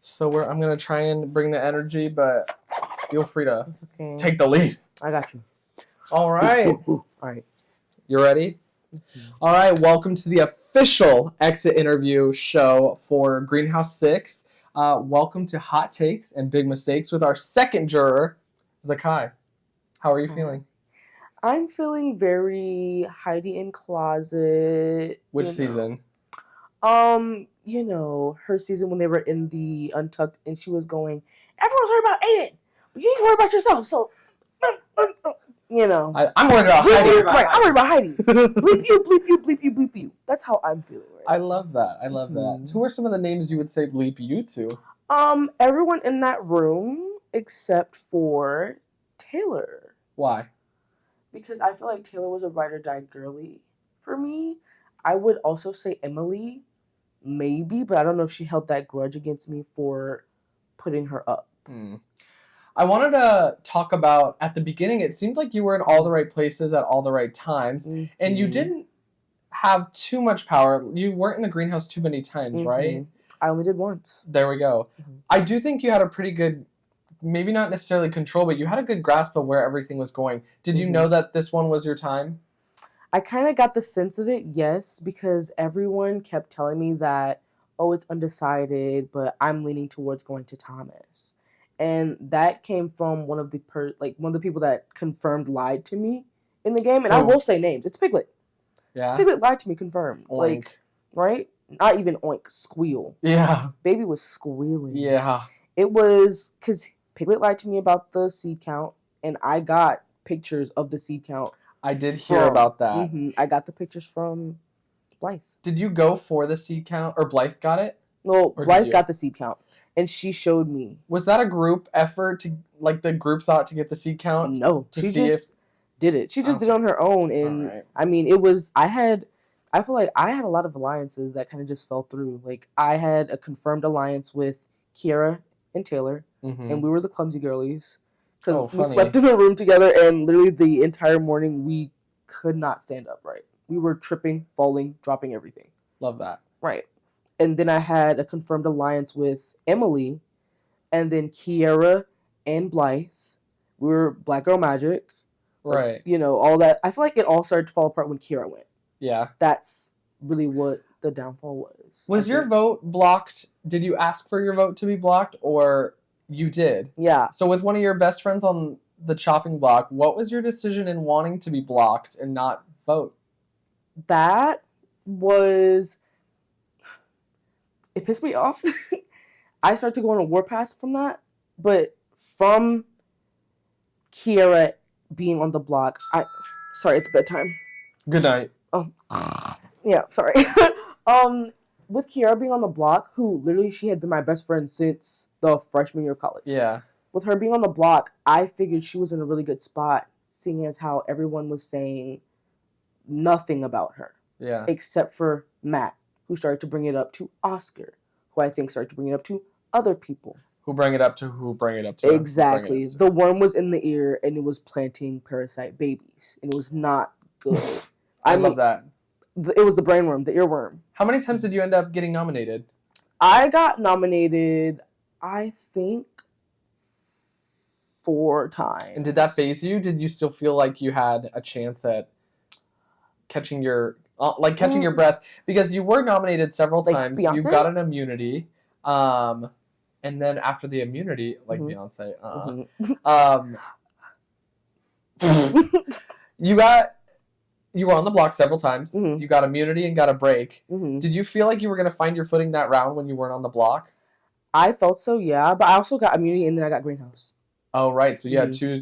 So I'm going to try and bring the energy, but feel free to take the lead. I got you. All right. All right. You ready? Mm-hmm. All right. Welcome to the official exit interview show for Greenhouse 6. Welcome to Hot Takes and Big Mistakes with our second juror, Zakai. How are you feeling? I'm feeling very hidey in closet. Which season? Her season when they were in the Untucked and she was going, everyone's worried about Aiden, but you need to worry about yourself. So, I'm worried about Heidi. Right, I'm worried about Heidi. Bleep you, bleep you, bleep you, bleep you. That's how I'm feeling right now. I love that. Who are some of the names you would say bleep you to? Everyone in that room except for Taylor. Why? Because I feel like Taylor was a ride or die girly for me. I would also say Emily, maybe, but I don't know if she held that grudge against me for putting her up. I wanted to talk about, at the beginning, it seemed like you were in all the right places at all the right times, and you didn't have too much power. You weren't in the greenhouse too many times, right? I only did once. There we go. I do think you had a pretty good, maybe not necessarily control, but you had a good grasp of where everything was going. Did you know that this one was your time? I kind of got the sense of it, yes, because everyone kept telling me that, oh, it's undecided, but I'm leaning towards going to Thomas. And that came from one of the people that confirmed lied to me in the game. And I will say names. It's Piglet. Yeah. Piglet lied to me, confirmed. Oink. Right? Not even oink, squeal. Yeah. Baby was squealing. Yeah. It was because Piglet lied to me about the seed count, and I got pictures of the seed count. I did hear about that. I got the pictures from Blythe. Did you go for the seed count, or Blythe got it? No, Blythe got the seed count, and she showed me. Was that a group effort to, the group thought to get the seed count? No, to see if did it. She just did it on her own, and I mean, it was. I feel like I had a lot of alliances that kind of just fell through. Like I had a confirmed alliance with Kiara and Taylor, and we were the clumsy girlies. Because we slept in a room together, and literally the entire morning we could not stand upright. We were tripping, falling, dropping everything. Love that. Right. And then I had a confirmed alliance with Emily, and then Kiara and Blythe. We were Black Girl Magic. Right. All that. I feel like it all started to fall apart when Kiara went. Yeah. That's really what the downfall was. Was your vote blocked? Did you ask for your vote to be blocked, or... You did? Yeah. So with one of your best friends on the chopping block, what was your decision in wanting to be blocked and not vote? That was... It pissed me off. I started to go on a warpath from that. But from Kiara being on the block... Sorry, it's bedtime. Good night. Oh. Yeah, sorry. With Kiara being on the block, who literally she had been my best friend since the freshman year of college. Yeah. With her being on the block, I figured she was in a really good spot, seeing as how everyone was saying nothing about her. Yeah. Except for Matt, who started to bring it up to Oscar, who I think started to bring it up to other people. Who bring it up to. Exactly. The worm was in the ear, and it was planting parasite babies. And it was not good. I love that. It was the brainworm, the earworm. How many times did you end up getting nominated? I got nominated, I think, 4 times. And did that faze you? Did you still feel like you had a chance at catching your breath? Because you were nominated several times. Beyonce? You got an immunity. And then after the immunity, like Beyonce, you were on the block several times. You got immunity and got a break. Did you feel like you were going to find your footing that round when you weren't on the block? I felt so, yeah. But I also got immunity, and then I got greenhouse. Oh, right. So you had two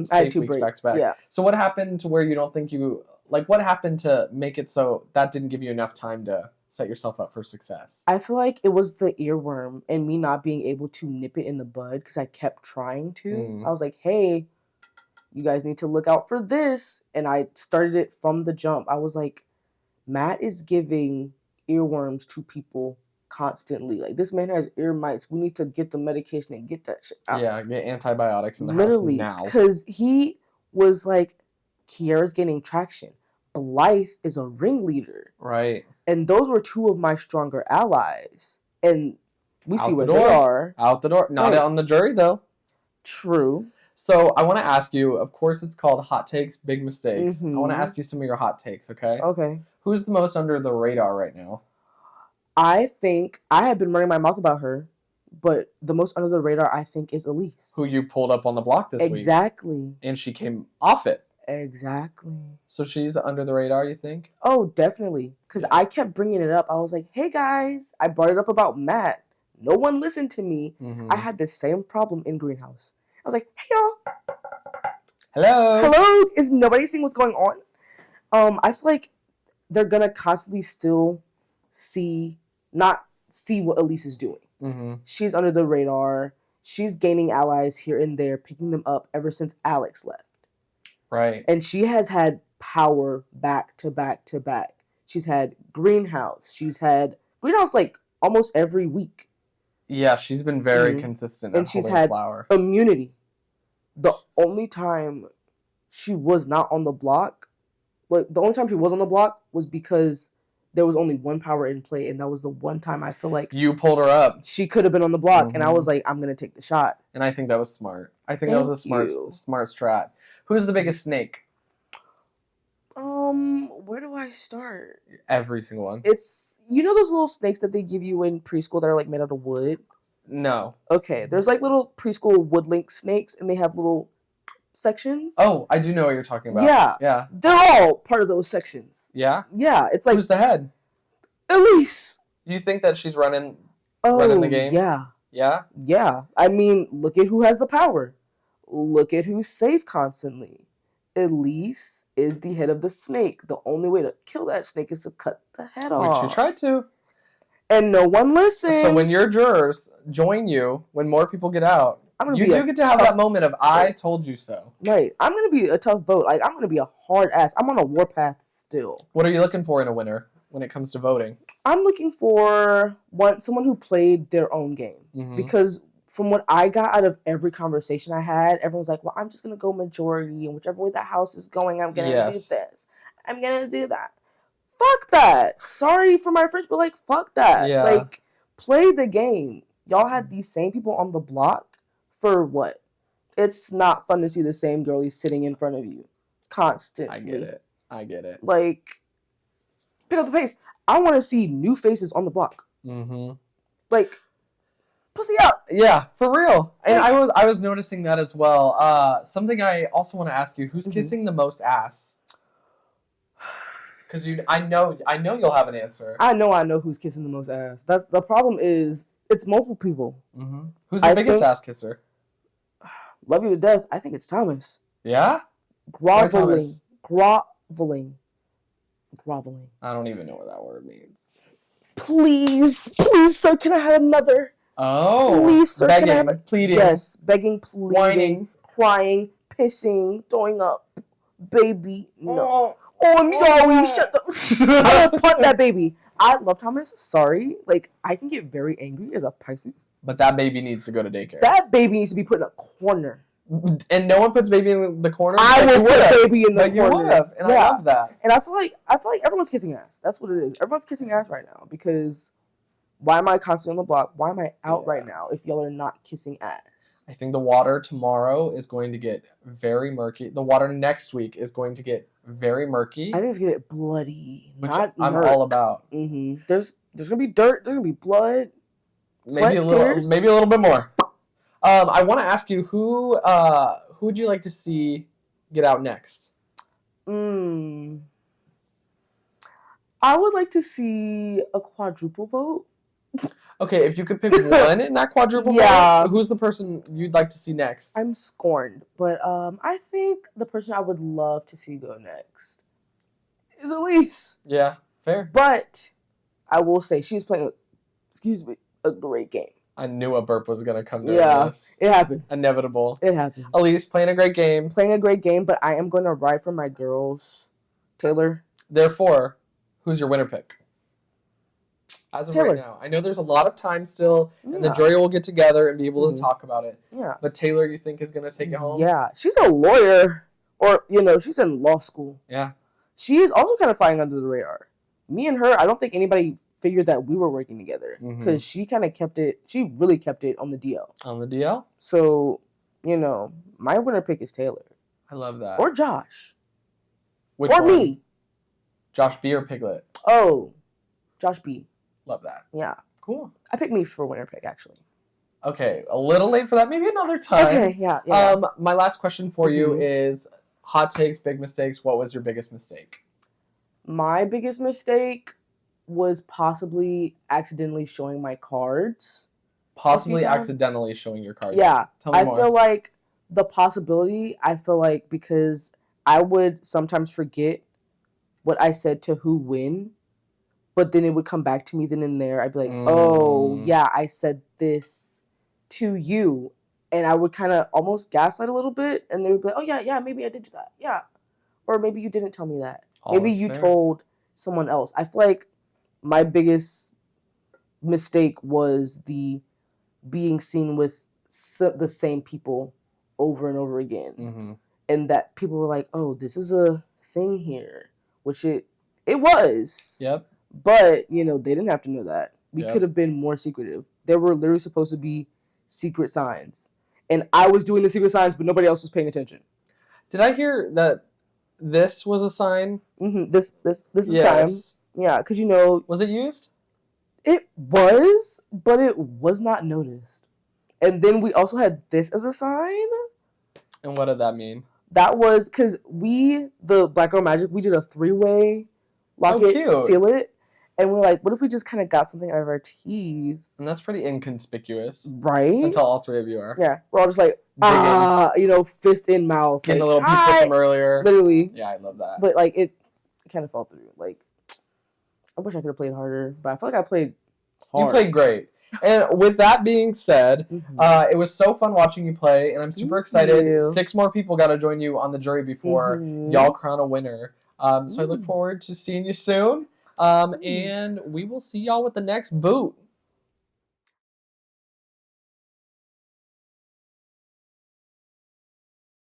safe weeks back to back. Yeah. So what happened to where you don't think you... what happened to make it so that didn't give you enough time to set yourself up for success? I feel like it was the earworm and me not being able to nip it in the bud because I kept trying to. I was like, hey... You guys need to look out for this. And I started it from the jump. I was like, Matt is giving earworms to people constantly. Like, this man has ear mites. We need to get the medication and get that shit out. Yeah, get antibiotics in the Literally, house now. Because he was like, Kiara's getting traction. Blythe is a ringleader. Right. And those were 2 of my stronger allies. And We see where they are. Out the door. Not on the jury, though. True. So I want to ask you, of course it's called Hot Takes, Big Mistakes. I want to ask you some of your hot takes, okay? Okay. Who's the most under the radar right now? I think I have been running my mouth about her, but the most under the radar, I think, is Elise. Who you pulled up on the block this week. Exactly. And she came off it. Exactly. So she's under the radar, you think? Oh, definitely. Because I kept bringing it up. I was like, hey, guys, I brought it up about Matt. No one listened to me. I had the same problem in Greenhouse. I was like, hey, y'all. Hello. Is nobody seeing what's going on? I feel like they're going to constantly still not see what Elise is doing. She's under the radar. She's gaining allies here and there, picking them up ever since Alex left. Right. And she has had power back to back to back. She's had Greenhouse. She's had Greenhouse like almost every week. Yeah, she's been very consistent. And she's had immunity. The only time she was not on the block, like the only time she was on the block was because there was only one power in play, and that was the one time I feel like you pulled her up. She could have been on the block, and I was like, I'm gonna take the shot. And I think that was smart. I think that was a smart strat. Who's the biggest snake? Where do I start? Every single one. It's those little snakes that they give you in preschool that are like made out of wood? No. Okay, there's like little preschool wood link snakes, and they have little sections. Oh, I do know what you're talking about. Yeah. They're all part of those sections. Yeah? Yeah, it's like... Who's the head? Elise. You think that she's running the game? Yeah. Yeah? Yeah. I mean, look at who has the power. Look at who's safe constantly. Elise is the head of the snake. The only way to kill that snake is to cut the head off. Which you tried to. And no one listened. So when your jurors join you, when more people get out, you do get to have that moment of, I told you so. Right. I'm going to be a tough vote. Like, I'm going to be a hard ass. I'm on a warpath still. What are you looking for in a winner when it comes to voting? I'm looking for someone who played their own game. Because from what I got out of every conversation I had, everyone's like, well, I'm just going to go majority, and whichever way the house is going, I'm going to do this. I'm going to do that. Fuck that. Sorry for my French, but like, fuck that. Yeah. Like, play the game. Y'all had these same people on the block for what? It's not fun to see the same girlie sitting in front of you constantly. I get it. Like, pick up the pace. I want to see new faces on the block. Like, pussy up. Yeah, for real. And I was noticing that as well. Something I also want to ask you: who's kissing the most ass? Because I know you'll have an answer. I know who's kissing the most ass. That's the problem. Is it's multiple people. Who's the biggest ass kisser? Love you to death. I think it's Thomas. Yeah. Groveling. I don't even know what that word means. Please, sir, can I have another? Oh. Please, sir, begging, pleading. Yes, begging, pleading, whining, crying, pissing, throwing up. Baby, no. Oh, me, shut up. I'm gonna punt that baby. I love Thomas. Sorry. Like, I can get very angry as a Pisces. But that baby needs to go to daycare. That baby needs to be put in a corner. And no one puts baby in the corner? I would put baby in the corner. You would have. And I love that. And I feel like everyone's kissing ass. That's what it is. Everyone's kissing ass right now. Because why am I constantly on the block? Why am I out right now if y'all are not kissing ass? I think the water tomorrow is going to get very murky. The water next week is going to get very murky. I think it's going to get bloody. Which I'm all about. There's going to be dirt. There's going to be blood. Maybe a little bit more. I want to ask you, who would you like to see get out next? I would like to see a quadruple vote. Okay, if you could pick one in that quadruple vote, who's the person you'd like to see next? I'm scorned, but I think the person I would love to see go next is Elise. Yeah, fair. But I will say she's playing, a great game. I knew a burp was going to come during this. It happened. Inevitable. It happened. Elise, playing a great game. But I am going to ride for my girls. Taylor. Therefore, who's your winner pick? As of right now. I know there's a lot of time still, and the jury will get together and be able to talk about it. Yeah. But Taylor, you think, is going to take it home? Yeah. She's a lawyer. Or, she's in law school. Yeah. She is also kind of flying under the radar. Me and her, I don't think anybody figured that we were working together because she kind of kept it. She really kept it on the DL. On the DL. So, my winner pick is Taylor. I love that. Or Josh. Which or one? me. Josh B or Piglet? Oh, Josh B. Love that. Yeah. Cool. I picked me for winner pick, actually. Okay, a little late for that. Maybe another time. Okay, yeah. My last question for you is hot takes, big mistakes. What was your biggest mistake? My biggest mistake was possibly accidentally showing my cards. Possibly accidentally showing your cards. Yeah. Tell me more. I feel like the possibility, because I would sometimes forget what I said to who win, but then it would come back to me then and there. I'd be like, oh, yeah, I said this to you. And I would kind of almost gaslight a little bit, and they would be like, oh, yeah, maybe I did do that. Yeah. Or maybe you didn't tell me that. Maybe you told someone else. I feel like my biggest mistake was the being seen with the same people over and over again. And that people were like, oh, this is a thing here, which it was. Yep. But, they didn't have to know that. We could have been more secretive. There were literally supposed to be secret signs. And I was doing the secret signs, but nobody else was paying attention. Did I hear that this was a sign? This is a sign. Yeah, because, Was it used? It was, but it was not noticed. And then we also had this as a sign. And what did that mean? That was because the Black Girl Magic, we did a 3-way lock it, seal it. And we're like, what if we just kind of got something out of our teeth? And that's pretty inconspicuous. Right? Until all three of you are. Yeah. We're all just like, fist in mouth. Getting a little pizza from earlier. Literally. Yeah, I love that. But, it kind of fell through. I wish I could have played harder, but I feel like I played hard. You played great. And with that being said, it was so fun watching you play, and I'm super excited. 6 more people got to join you on the jury before y'all crown a winner. So I look forward to seeing you soon. And we will see y'all with the next boot.